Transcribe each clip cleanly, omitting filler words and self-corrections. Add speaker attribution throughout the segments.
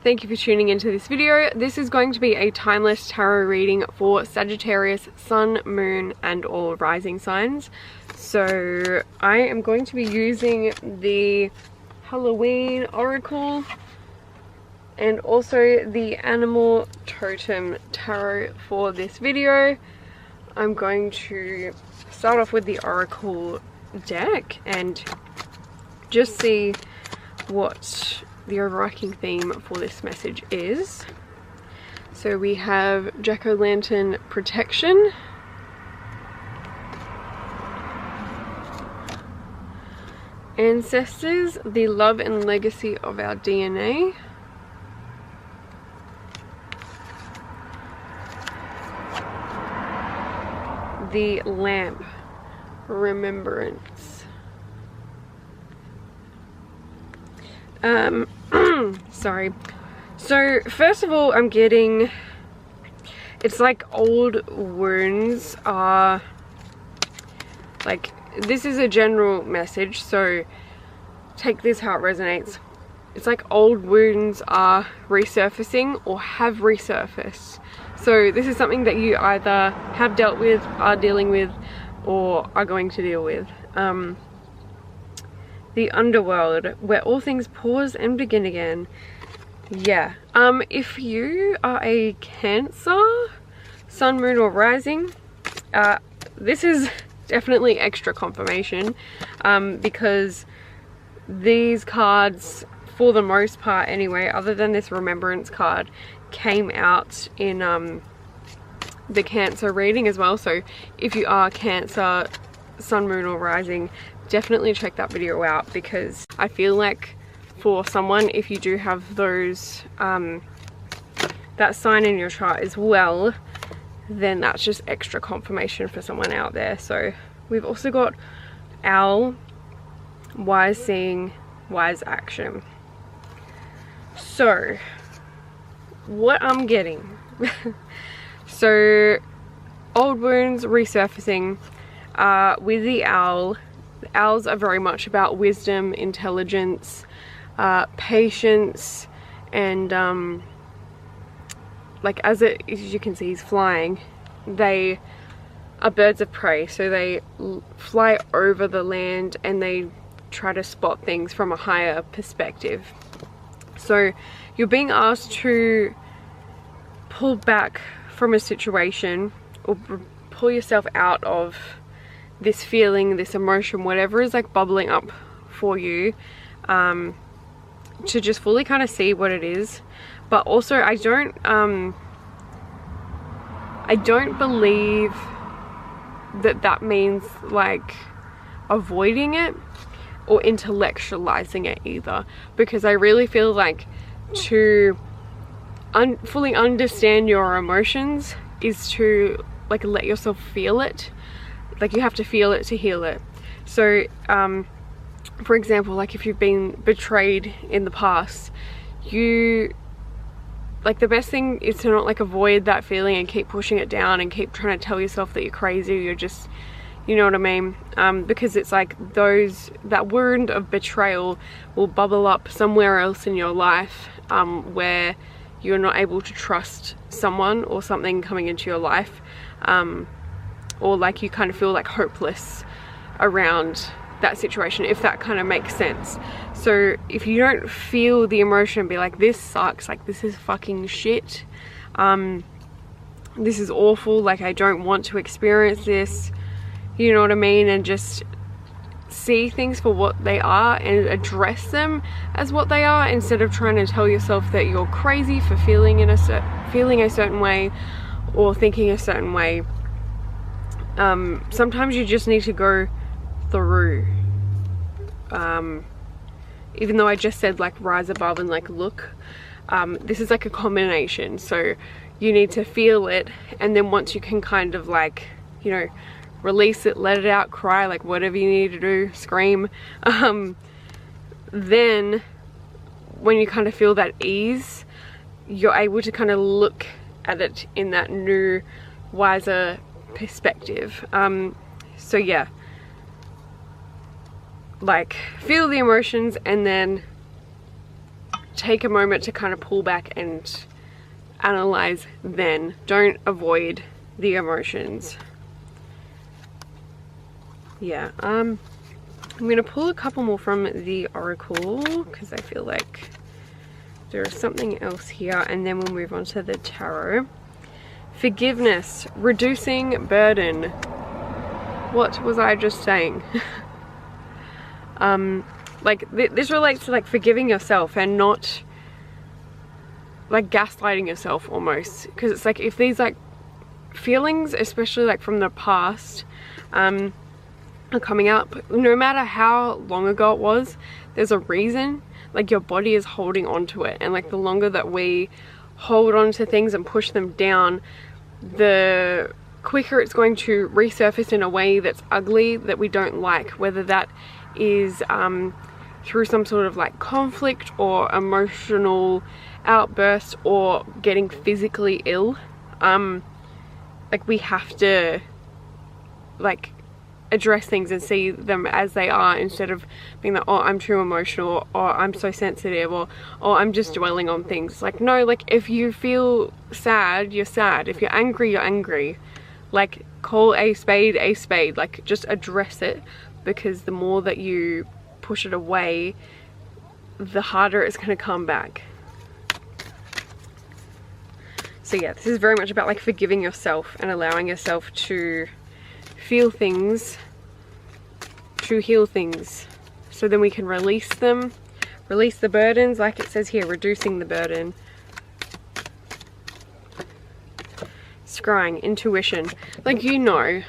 Speaker 1: Thank you for tuning into this video. This is going to be a timeless tarot reading for Sagittarius, Sun, Moon and all rising signs. So I am going to be using the Halloween Oracle and also the Animal Totem Tarot for this video. I'm going to start off with the Oracle deck and just see what the overarching theme for this message is. So we have Jack-o'-lantern protection, ancestors, the love and legacy of our DNA, the lamp, remembrance. Sorry. So first of all, I'm getting, it's like old wounds are, like, this is a general message, so take this how it resonates. It's like old wounds are resurfacing or have resurfaced. So this is something that you either have dealt with, are dealing with, or are going to deal with. The underworld, where all things pause and begin again. Yeah. If you are a Cancer, Sun, Moon or Rising, this is definitely extra confirmation, because these cards, for the most part anyway, other than this remembrance card, came out in the Cancer reading as well. So if you are Cancer, Sun, Moon or Rising, definitely check that video out, because I feel like for someone, if you do have those that sign in your chart as well, then that's just extra confirmation for someone out there. So we've also got Owl, wise seeing, wise action. So what I'm getting so old wounds resurfacing with the owl. The owls are very much about wisdom, intelligence, patience, and like as you can see, he's flying. They are birds of prey, so they fly over the land and they try to spot things from a higher perspective. So you're being asked to pull back from a situation or pull yourself out of this feeling, this emotion, whatever is like bubbling up for you, to just fully kind of see what it is. But also I don't believe that that means like avoiding it or intellectualizing it either, because I really feel like to fully understand your emotions is to like let yourself feel it. Like you have to feel it to heal it. So for example, like if you've been betrayed in the past, you like, the best thing is to not like avoid that feeling and keep pushing it down and keep trying to tell yourself that you're crazy, you're just, you know what I mean, because it's like that wound of betrayal will bubble up somewhere else in your life, where you're not able to trust someone or something coming into your life, or like you kind of feel like hopeless around that situation, if that kind of makes sense. So if you don't feel the emotion, be like, this sucks, like this is fucking shit, this is awful, like I don't want to experience this, you know what I mean, and just see things for what they are and address them as what they are, instead of trying to tell yourself that you're crazy for feeling a certain way or thinking a certain way. Sometimes you just need to go through, even though I just said like rise above and like look, this is like a combination. So you need to feel it, and then once you can kind of like, you know, release it, let it out, cry, like whatever you need to do, scream, then when you kind of feel that ease, you're able to kind of look at it in that new, wiser perspective. So yeah, like feel the emotions and then take a moment to kind of pull back and analyze then. Don't avoid the emotions. Yeah, I'm gonna pull a couple more from the oracle because I feel like there's something else here, and then we'll move on to the tarot. Forgiveness, reducing burden. What was I just saying? Like this relates to like forgiving yourself and not like gaslighting yourself almost, because it's like if these like feelings, especially like from the past, are coming up, no matter how long ago it was, there's a reason. Like your body is holding on to it, and like the longer that we hold on to things and push them down, the quicker it's going to resurface in a way that's ugly, that we don't like, whether that is through some sort of like conflict or emotional outburst or getting physically ill. Like we have to like address things and see them as they are, instead of being like, oh, I'm too emotional, or I'm so sensitive, or I'm just dwelling on things. Like, no, like if you feel sad, you're sad. If you're angry, you're angry. Like, call a spade a spade. Like, just address it, because the more that you push it away, the harder it's going to come back. So yeah, this is very much about like forgiving yourself and allowing yourself to feel things, to heal things, so then we can release them, release the burdens, like it says here, reducing the burden. Scrying, intuition, like you know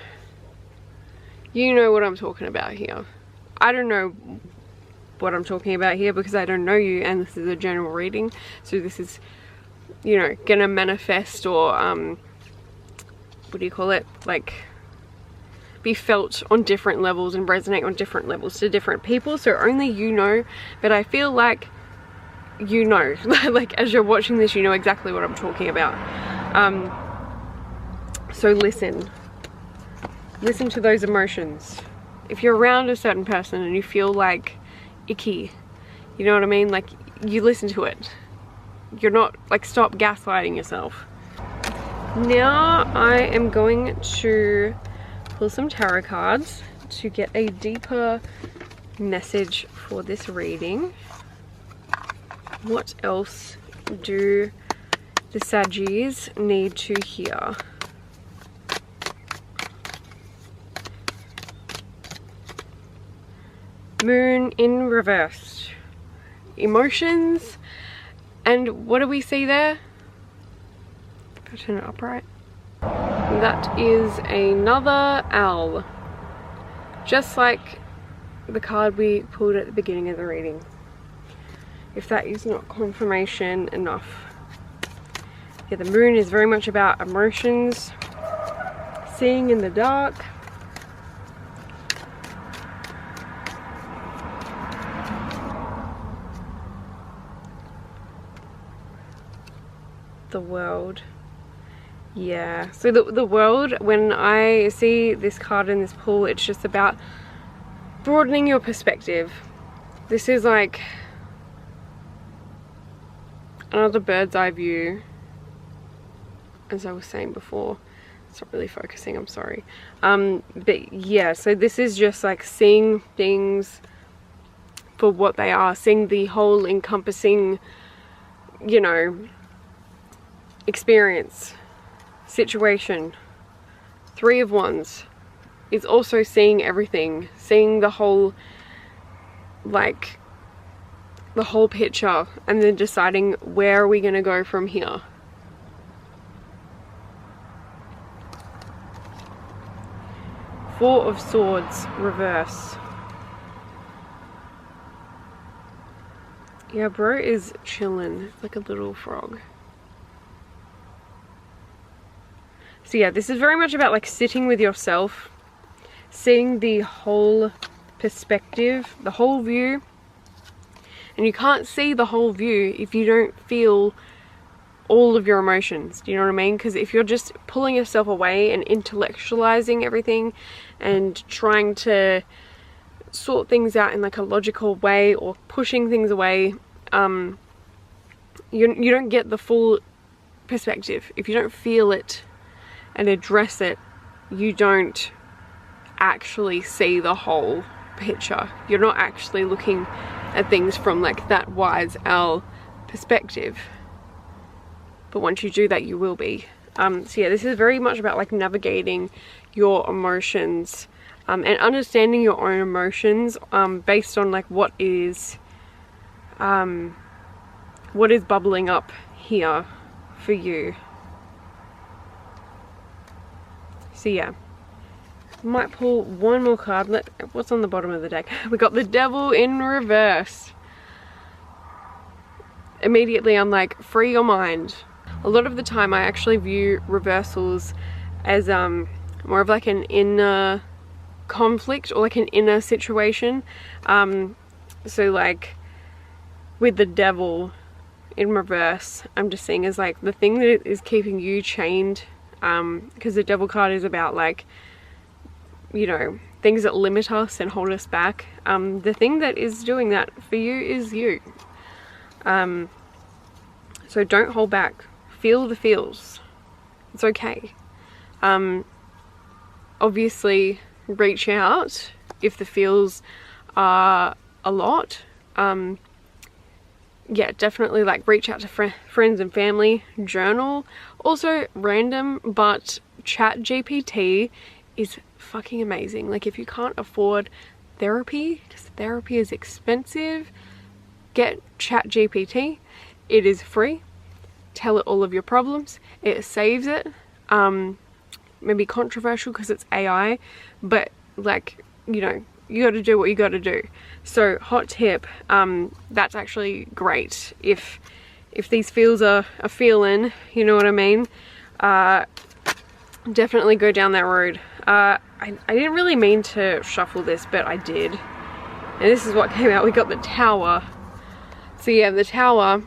Speaker 1: what I'm talking about here. I don't know what I'm talking about here because I don't know you, and this is a general reading, so this is, you know, gonna manifest or what do you call it, like be felt on different levels and resonate on different levels to different people, so only you know. But I feel like you know, like as you're watching this, you know exactly what I'm talking about. So listen to those emotions. If you're around a certain person and you feel like icky, you know what I mean, like you listen to it. You're not like, stop gaslighting yourself. Now I am going to pull some tarot cards to get a deeper message for this reading. What else do the Saggies need to hear? Moon in reverse. Emotions. And what do we see there? If I turn it upright. That is another owl. Just like the card we pulled at the beginning of the reading. If that is not confirmation enough. Yeah, the moon is very much about emotions. Seeing in the dark. The world. Yeah, so the world, when I see this card in this pull, it's just about broadening your perspective. This is like another bird's eye view, as I was saying before. It's not really focusing, I'm sorry. But yeah, so this is just like seeing things for what they are, seeing the whole encompassing, you know, experience, situation. Three of Wands is also seeing everything, seeing the whole, like the whole picture, and then deciding where are we going to go from here. Four of Swords reverse. Yeah, bro is chilling like a little frog. So yeah, this is very much about like sitting with yourself, seeing the whole perspective, the whole view. And you can't see the whole view if you don't feel all of your emotions. Do you know what I mean? Because if you're just pulling yourself away and intellectualizing everything and trying to sort things out in like a logical way, or pushing things away, you don't get the full perspective. If you don't feel it and address it, you don't actually see the whole picture. You're not actually looking at things from like that wise owl perspective. But once you do that, you will be. So yeah, this is very much about like navigating your emotions and understanding your own emotions based on like what is bubbling up here for you. So yeah, might pull one more card. What's on the bottom of the deck? We got the Devil in reverse. Immediately I'm like, free your mind. A lot of the time I actually view reversals as more of like an inner conflict or like an inner situation. So like with the Devil in reverse, I'm just seeing as like the thing that is keeping you chained, because the Devil card is about like, you know, things that limit us and hold us back. The thing that is doing that for you is you. So don't hold back. Feel the feels. It's okay. Obviously reach out if the feels are a lot. Yeah, definitely like reach out to friends and family. Journal. Also random, but ChatGPT is fucking amazing. Like if you can't afford therapy, because therapy is expensive, get ChatGPT. It is free. Tell it all of your problems. It saves it. Maybe controversial because it's AI, but like, you know, you got to do what you got to do. So hot tip, that's actually great if these feels are feeling, you know what I mean. Definitely go down that road. I didn't really mean to shuffle this, but I did, and this is what came out. We got the Tower. So yeah, the Tower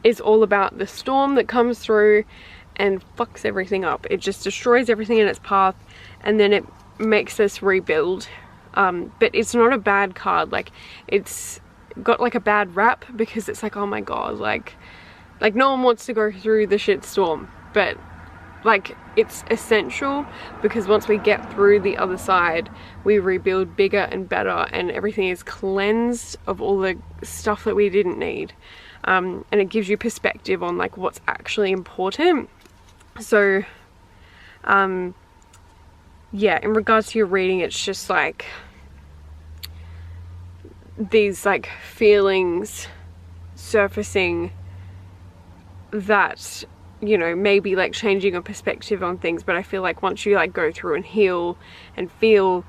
Speaker 1: is all about the storm that comes through and fucks everything up. It just destroys everything in its path, and then it makes us rebuild. But it's not a bad card. Like it's got like a bad rap because it's like, oh my god, like no one wants to go through the shit storm, but like it's essential, because once we get through the other side, we rebuild bigger and better, and everything is cleansed of all the stuff that we didn't need. And it gives you perspective on like what's actually important. So yeah, in regards to your reading, it's just like these like feelings surfacing that, you know, maybe like changing your perspective on things. But I feel like once you like go through and heal and feel,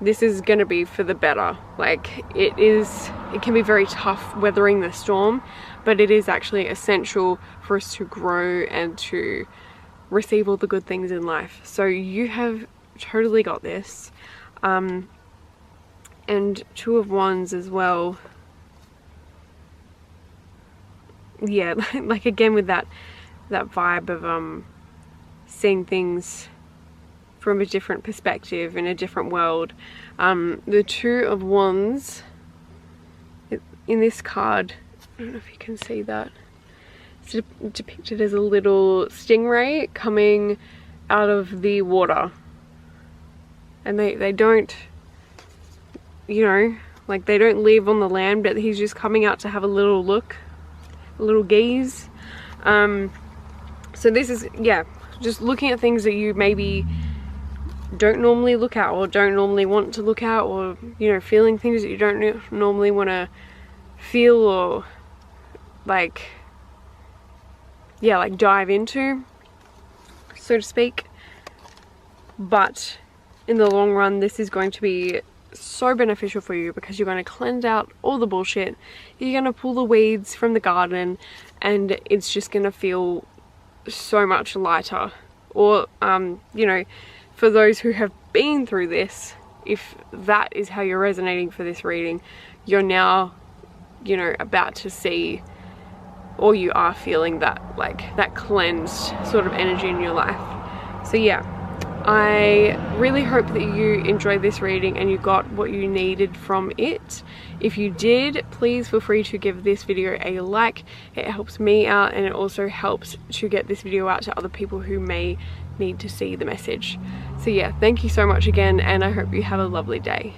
Speaker 1: this is going to be for the better. Like it can be very tough weathering the storm, but it is actually essential for us to grow and to receive all the good things in life. So you have totally got this. And Two of Wands as well. Yeah, like again with that vibe of seeing things from a different perspective in a different world. The Two of Wands in this card, I don't know if you can see that, it's depicted as a little stingray coming out of the water, and they don't, you know, like they don't live on the land, but he's just coming out to have a little look, a little gaze. So this is, yeah, just looking at things that you maybe don't normally look at or don't normally want to look at, or, you know, feeling things that you don't normally want to feel, or like, yeah, like dive into, so to speak. But in the long run, this is going to be so beneficial for you, because you're going to cleanse out all the bullshit, you're going to pull the weeds from the garden, and it's just going to feel so much lighter. Or you know, for those who have been through this, if that is how you're resonating for this reading, you're now, you know, about to see, or you are feeling that, like that cleansed sort of energy in your life. So yeah, I really hope that you enjoyed this reading and you got what you needed from it. If you did, please feel free to give this video a like. It helps me out and it also helps to get this video out to other people who may need to see the message. So yeah, thank you so much again, and I hope you have a lovely day.